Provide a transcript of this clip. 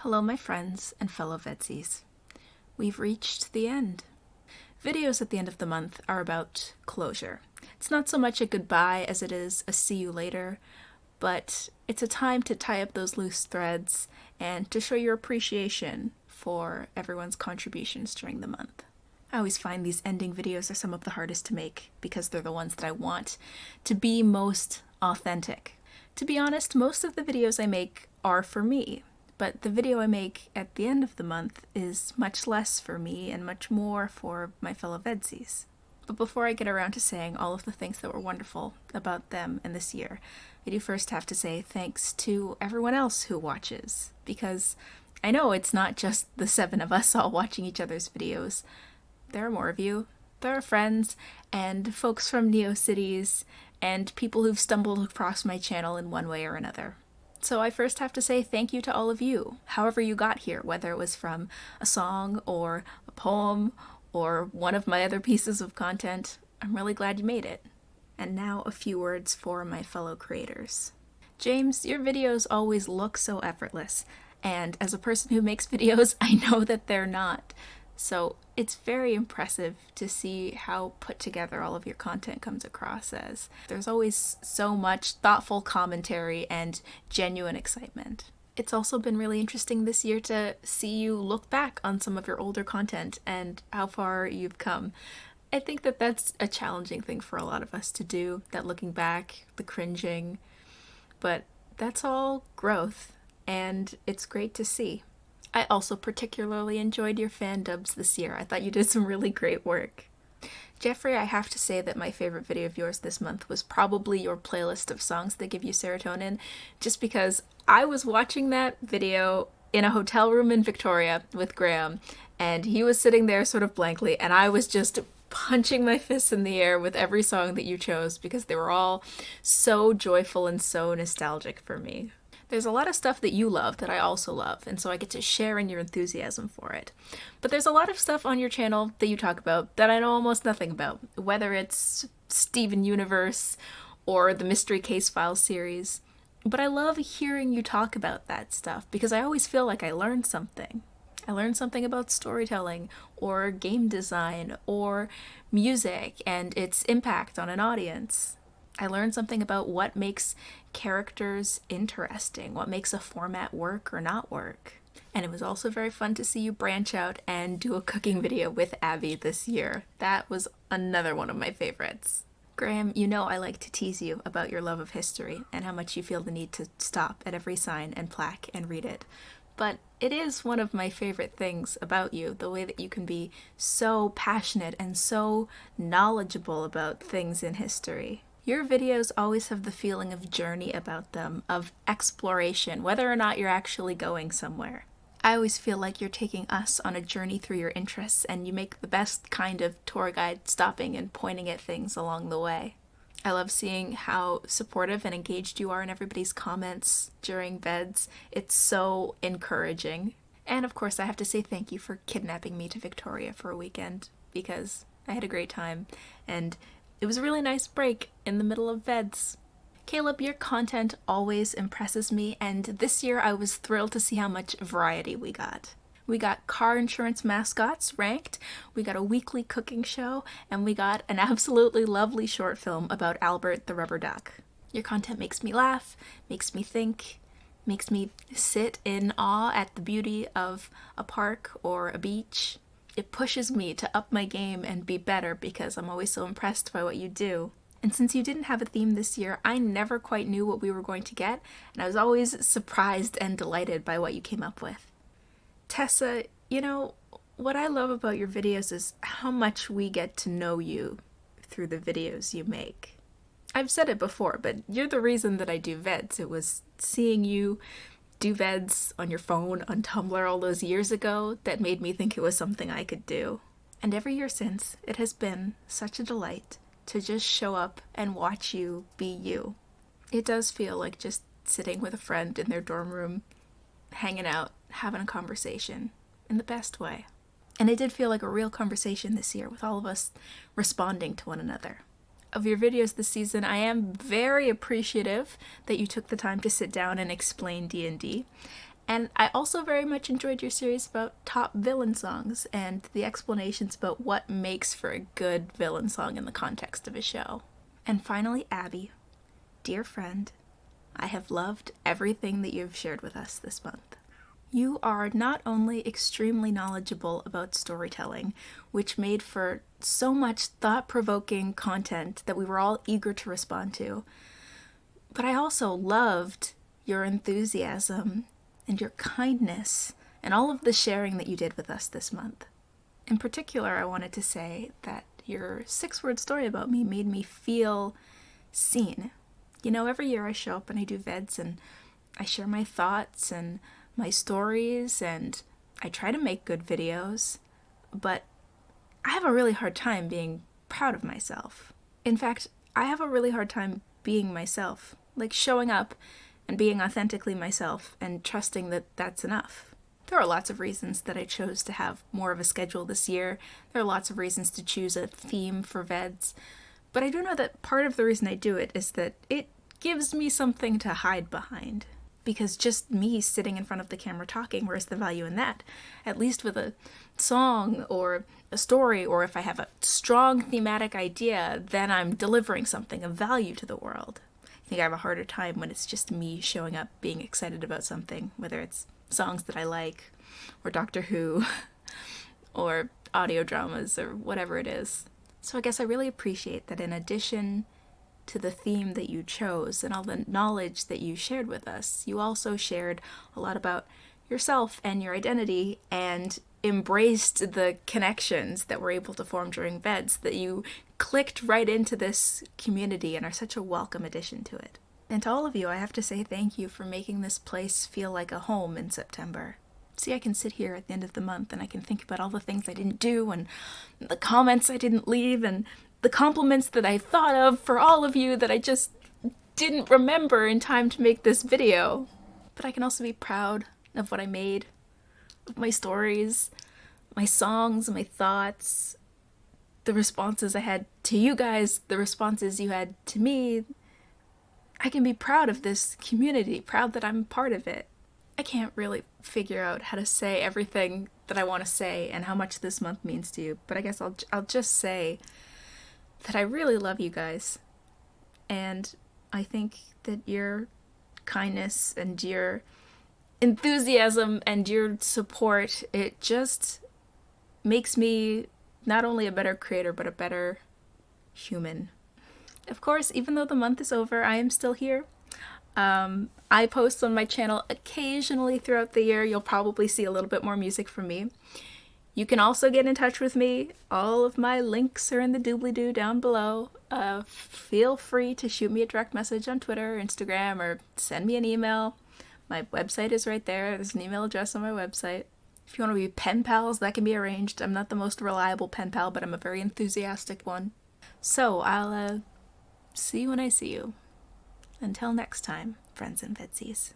Hello, my friends and fellow VEDSies. We've reached the end. Videos at the end of the month are about closure. It's not so much a goodbye as it is a see you later, but it's a time to tie up those loose threads and to show your appreciation for everyone's contributions during the month. I always find these ending videos are some of the hardest to make because they're the ones that I want to be most authentic. To be honest, most of the videos I make are for me. But the video I make at the end of the month is much less for me and much more for my fellow VEDSies. But before I get around to saying all of the things that were wonderful about them and this year, I do first have to say thanks to everyone else who watches, because I know it's not just the 7 of us all watching each other's videos. There are more of you. There are friends and folks from NeoCities and people who've stumbled across my channel in one way or another. So I first have to say thank you to all of you, however you got here, whether it was from a song or a poem or one of my other pieces of content. I'm really glad you made it. And now a few words for my fellow creators. James, your videos always look so effortless, and as a person who makes videos, I know that they're not. So it's very impressive to see how put together all of your content comes across as. There's always so much thoughtful commentary and genuine excitement. It's also been really interesting this year to see you look back on some of your older content and how far you've come. I think that that's a challenging thing for a lot of us to do, that looking back, the cringing, but that's all growth, and it's great to see. I also particularly enjoyed your fan dubs this year. I thought you did some really great work. Jeffrey, I have to say that my favorite video of yours this month was probably your playlist of songs that give you serotonin, just because I was watching that video in a hotel room in Victoria with Graham, and he was sitting there sort of blankly, and I was just punching my fists in the air with every song that you chose because they were all so joyful and so nostalgic for me. There's a lot of stuff that you love that I also love, and so I get to share in your enthusiasm for it. But there's a lot of stuff on your channel that you talk about that I know almost nothing about, whether it's Steven Universe or the Mystery Case Files series. But I love hearing you talk about that stuff because I always feel like I learned something. I learned something about storytelling or game design or music and its impact on an audience. I learned something about what makes characters interesting, what makes a format work or not work. And it was also very fun to see you branch out and do a cooking video with Abby this year. That was another one of my favorites. Graham, you know I like to tease you about your love of history and how much you feel the need to stop at every sign and plaque and read it. But it is one of my favorite things about you, the way that you can be so passionate and so knowledgeable about things in history. Your videos always have the feeling of journey about them, of exploration, whether or not you're actually going somewhere. I always feel like you're taking us on a journey through your interests, and you make the best kind of tour guide, stopping and pointing at things along the way. I love seeing how supportive and engaged you are in everybody's comments during VEDS. It's so encouraging. And of course, I have to say thank you for kidnapping me to Victoria for a weekend, because I had a great time, and it was a really nice break in the middle of VEDS. Caleb, your content always impresses me, and this year I was thrilled to see how much variety we got. We got car insurance mascots ranked, we got a weekly cooking show, and we got an absolutely lovely short film about Albert the rubber duck. Your content makes me laugh, makes me think, makes me sit in awe at the beauty of a park or a beach. It pushes me to up my game and be better because I'm always so impressed by what you do. And since you didn't have a theme this year, I never quite knew what we were going to get, and I was always surprised and delighted by what you came up with. Tessa, you know, what I love about your videos is how much we get to know you through the videos you make. I've said it before, but you're the reason that I do VEDS. It was seeing you do VEDS on your phone on Tumblr all those years ago that made me think it was something I could do. And every year since, it has been such a delight to just show up and watch you be you. It does feel like just sitting with a friend in their dorm room, hanging out, having a conversation in the best way. And it did feel like a real conversation this year with all of us responding to one another. Of your videos this season, I am very appreciative that you took the time to sit down and explain D&D. And I also very much enjoyed your series about top villain songs and the explanations about what makes for a good villain song in the context of a show. And finally, Abby, dear friend, I have loved everything that you've shared with us this month. You are not only extremely knowledgeable about storytelling, which made for so much thought-provoking content that we were all eager to respond to, but I also loved your enthusiasm and your kindness and all of the sharing that you did with us this month. In particular, I wanted to say that your 6-word story about me made me feel seen. You know, every year I show up and I do VEDS and I share my thoughts and my stories and I try to make good videos, but I have a really hard time being proud of myself. In fact, I have a really hard time being myself, like showing up and being authentically myself and trusting that that's enough. There are lots of reasons that I chose to have more of a schedule this year. There are lots of reasons to choose a theme for VEDS, but I do know that part of the reason I do it is that it gives me something to hide behind. Because just me sitting in front of the camera talking, where's the value in that? At least with a song or a story, or if I have a strong thematic idea, then I'm delivering something of value to the world. I think I have a harder time when it's just me showing up being excited about something, whether it's songs that I like, or Doctor Who, or audio dramas, or whatever it is. So I guess I really appreciate that in addition to the theme that you chose and all the knowledge that you shared with us, you also shared a lot about yourself and your identity and embraced the connections that were able to form during VEDS, that you clicked right into this community and are such a welcome addition to it. And to all of you, I have to say thank you for making this place feel like a home in September. See, I can sit here at the end of the month and I can think about all the things I didn't do and the comments I didn't leave and the compliments that I thought of for all of you that I just didn't remember in time to make this video. But I can also be proud of what I made, of my stories, my songs, my thoughts, the responses I had to you guys, the responses you had to me. I can be proud of this community, proud that I'm part of it. I can't really figure out how to say everything that I want to say and how much this month means to you, but I guess I'll just say that I really love you guys, and I think that your kindness and your enthusiasm and your support, it just makes me not only a better creator, but a better human. Of course, even though the month is over, I am still here. I post on my channel occasionally throughout the year. You'll probably see a little bit more music from me. You can also get in touch with me. All of my links are in the doobly-doo down below. Feel free to shoot me a direct message on Twitter or Instagram or send me an email. My website is right there. There's an email address on my website. If you want to be pen pals, that can be arranged. I'm not the most reliable pen pal, but I'm a very enthusiastic one. So I'll see you when I see you. Until next time, friends and VEDSies.